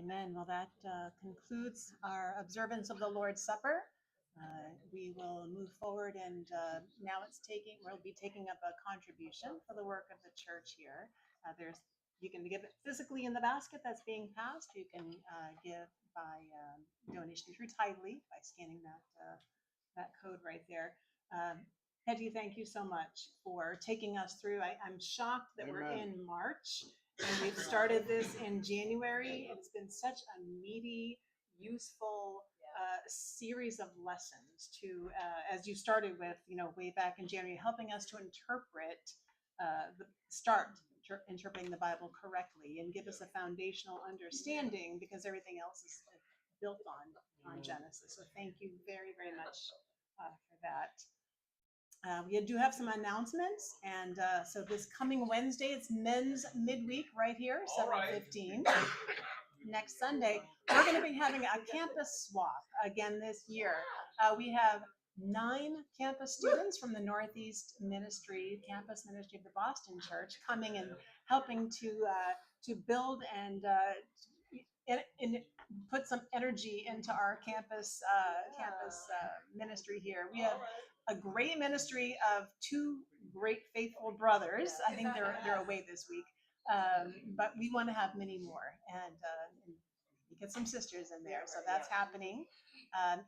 Amen. Well, that concludes our observance of the Lord's Supper. We will move forward, and now we'll be taking up a contribution for the work of the church here. You can give it physically in the basket that's being passed. You can give by donation through Tidely by scanning that code right there. Hetty, thank you so much for taking us through. I'm shocked that we're in March and we've started this in January. It's been such a meaty, useful series of lessons as you started with, way back in January, helping us to interpret interpreting the Bible correctly and give us a foundational understanding, because everything else is built on Genesis. So thank you very, very much for that. We do have some announcements, and so this coming Wednesday, it's Men's Midweek right here, 7:15. Next Sunday, we're going to be having a campus swap again this year. We have 9 campus students from the Northeast campus ministry of the Boston Church, coming and helping to build and put some energy into our campus ministry here. We have a great ministry of 2 great faithful brothers. I think they're away this week, but we want to have many more, and get some sisters in there. So that's happening,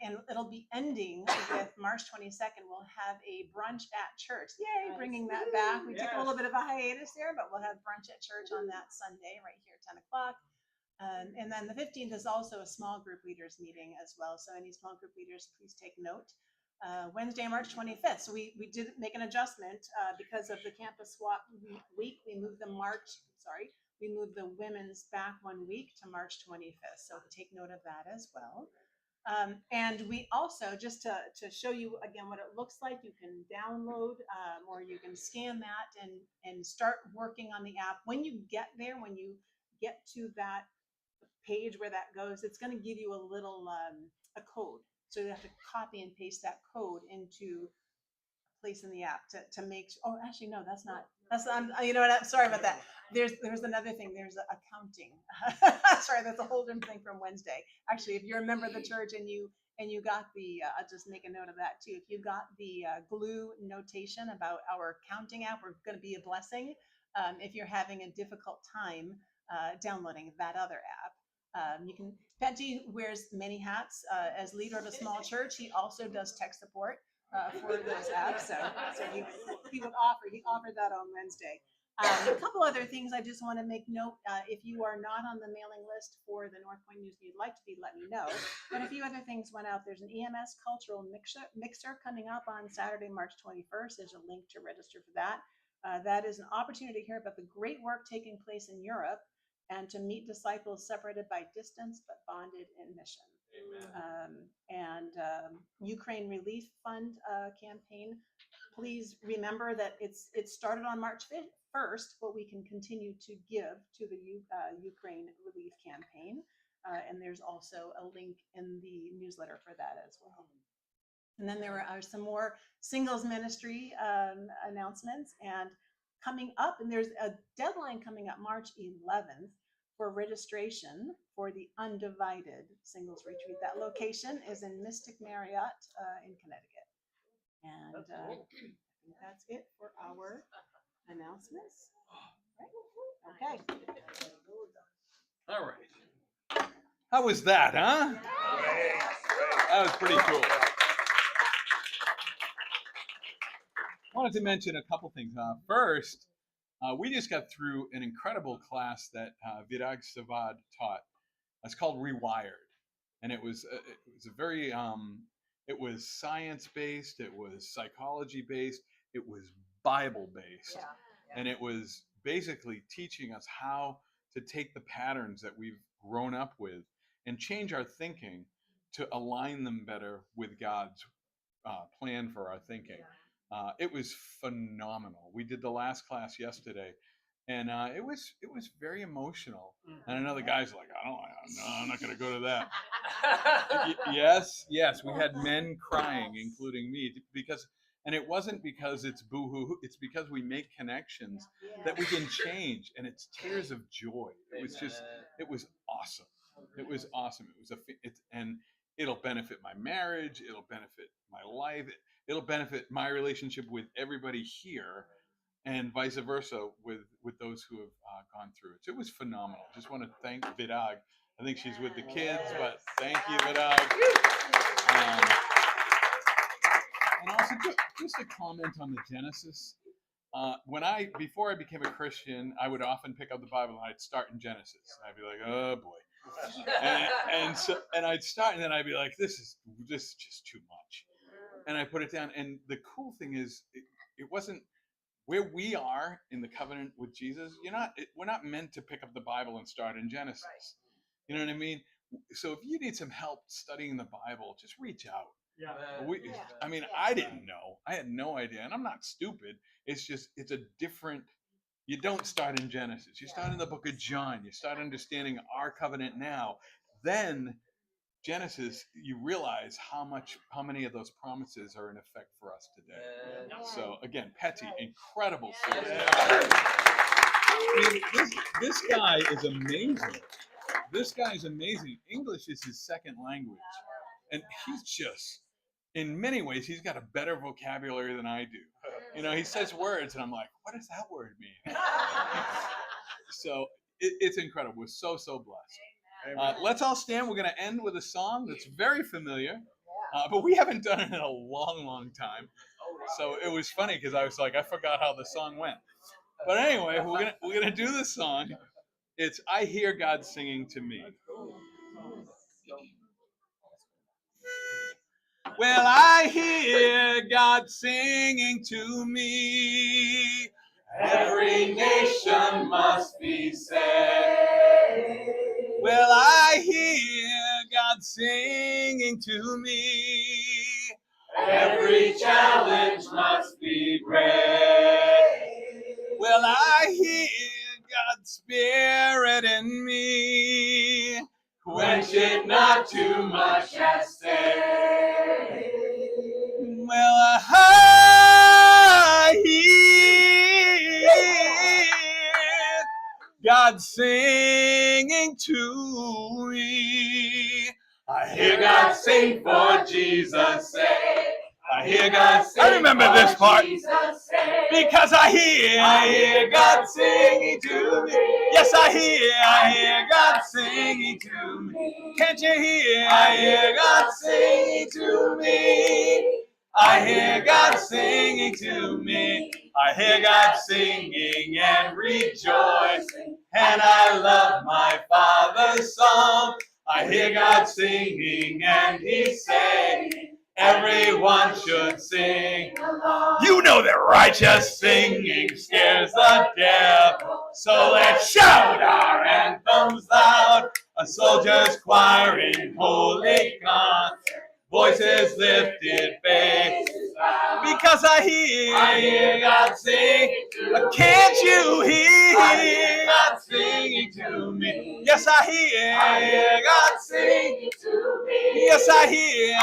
and it'll be ending with March 22nd. We'll have a brunch at church. Yay, bringing that back. We took a little bit of a hiatus there, but we'll have brunch at church on that Sunday right here at 10 o'clock. And then the 15th is also a small group leaders meeting as well. So any small group leaders, please take note. Wednesday, March 25th. So we did make an adjustment because of the campus swap week. We moved the women's back 1 week to March 25th. So take note of that as well. And we also, just to show you again what it looks like, you can download or you can scan that and start working on the app. When you get there, when you get to that page where that goes, it's going to give you a little a code. So you have to copy and paste that code into a place in the app to make. Oh, actually, no, that's not. You know what? I'm sorry about that. There's another thing. There's accounting. Sorry, that's a whole different thing from Wednesday. Actually, if you're a member of the church and you got I'll just make a note of that too. If you got the glue notation about our counting app, we're going to be a blessing. If you're having a difficult time downloading that other app. Petty wears many hats. As leader of a small church, he also does tech support for those apps. So he offered that on Wednesday. A couple other things I just want to make note. If you are not on the mailing list for the Northpointe News, you'd like to be, let me know. But a few other things went out. There's an EMS cultural mixer coming up on Saturday, March 21st. There's a link to register for that. That is an opportunity to hear about the great work taking place in Europe and to meet disciples separated by distance but bonded in mission. Ukraine Relief Fund campaign. Please remember that it started on March 1st, but we can continue to give to the Ukraine Relief campaign. And there's also a link in the newsletter for that as well. And then there are some more singles ministry announcements and coming up, and there's a deadline coming up March 11th for registration for the Undivided Singles Retreat. That location is in Mystic Marriott in Connecticut. And I think that's it for our announcements. Right? Okay. All right. How was that, huh? That was pretty cool. I wanted to mention a couple things. First, we just got through an incredible class that Virag Savad taught. It's called Rewired, and it was a very it was science-based, it was psychology-based, it was Bible-based, and it was basically teaching us how to take the patterns that we've grown up with and change our thinking to align them better with God's plan for our thinking. It was phenomenal. We did the last class yesterday, and it was very emotional. And I know the guys are like, I'm not going to go to that. Yes, we had men crying, including me, and it wasn't because it's boo-hoo. It's because we make connections that we can change, and it's tears of joy. It was awesome. It was awesome. And it'll benefit my marriage. It'll benefit my life. It'll benefit my relationship with everybody here, and vice versa with those who have gone through it. So it was phenomenal. Just want to thank Vidag. I think she's with the kids, but thank you, Vidag. And also just a comment on the Genesis. Before I became a Christian, I would often pick up the Bible and I'd start in Genesis. I'd be like, oh boy, and I'd start, and then I'd be like, this is just too much, and I put it down. And the cool thing is, it wasn't where we are in the covenant with Jesus. We're not meant to pick up the Bible and start in Genesis. You know what I mean? So if you need some help studying the Bible, just reach out. I didn't know. I had no idea. And I'm not stupid. It's a different, you don't start in Genesis. You start in the book of John. You start understanding our covenant now. Then Genesis, you realize how many of those promises are in effect for us today. So again, Petty, incredible series. This guy is amazing. This guy is amazing. English is his second language. And he's just, in many ways, he's got a better vocabulary than I do. He says words, and I'm like, what does that word mean? So it's incredible. We're so blessed. Let's all stand. We're going to end with a song that's very familiar, but we haven't done it in a long time. So it was funny because I was like, I forgot how the song went. But anyway, we're gonna do the song. It's "I Hear God Singing to Me." Well, I hear God singing to me. Every nation must be saved. Well, I hear God singing to me. Every challenge must be brave. Well, I hear God's Spirit in me. Quench it not too much, I say. Well, I hear God singing to me. I hear God sing for Jesus' sake. I hear God sing. I remember this part because I hear God singing to me. Yes, I hear God singing to me. Can't you hear? I hear God singing to me. I hear God singing to me. I hear God singing and rejoicing, and I love my Father's song. I hear God singing and He's saying, everyone should sing along. You know that righteous singing scares the devil, so let's shout our anthems loud. A soldier's choir in holy concert, voices lifted, faces bowed. Because I hear God sing. Can't you hear God singing to me? Yes, I hear God singing to me. Yes, I hear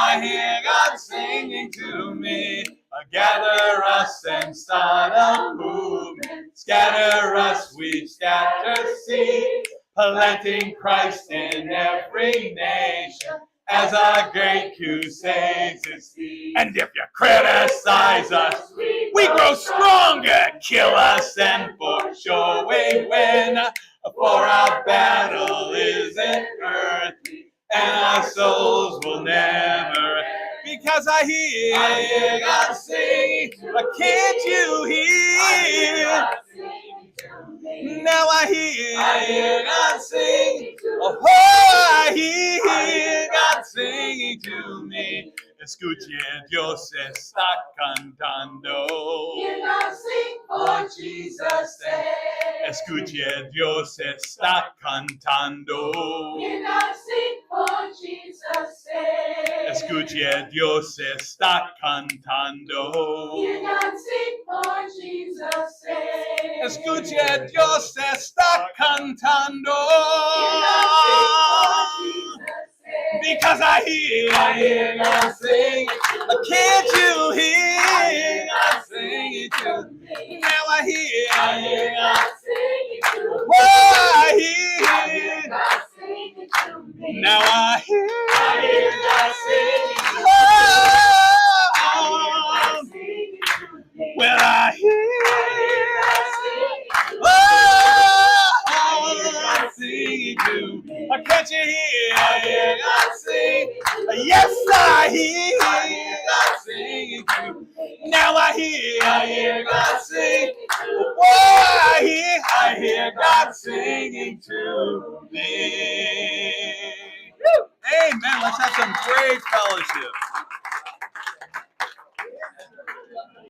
God singing to me. Gather us and start a movement. Scatter us, we scatter seed. Planting Christ in every nation as our great crusade succeeds. And if you criticize us, we grow stronger. Kill us and for sure we win. For our battle isn't earthly, and our souls will never end. Because I hear God sing. Can't you hear? Now I hear God sing. Oh, I hear God singing to me. Escuche, Dios está cantando. Hear God sing for Jesus' sake. Escuche, Dios está cantando. Hear God sing for Jesus' sake. Escuche, Dios está cantando. Hear God sing for Jesus' sake. Escuche, Dios está cantando. Hear God sing for Jesus' sake. Because I hear God sing. Can't you hear God singing to me? Now I hear God singing to me. Oh, I hear God singing to me. I hear God singing. oh, well, I hear God singing too. Can't you hear God sing? Yes, I hear God singing too. Now I hear God sing. Oh, I hear God singing to me. Amen. Let's have some great fellowship.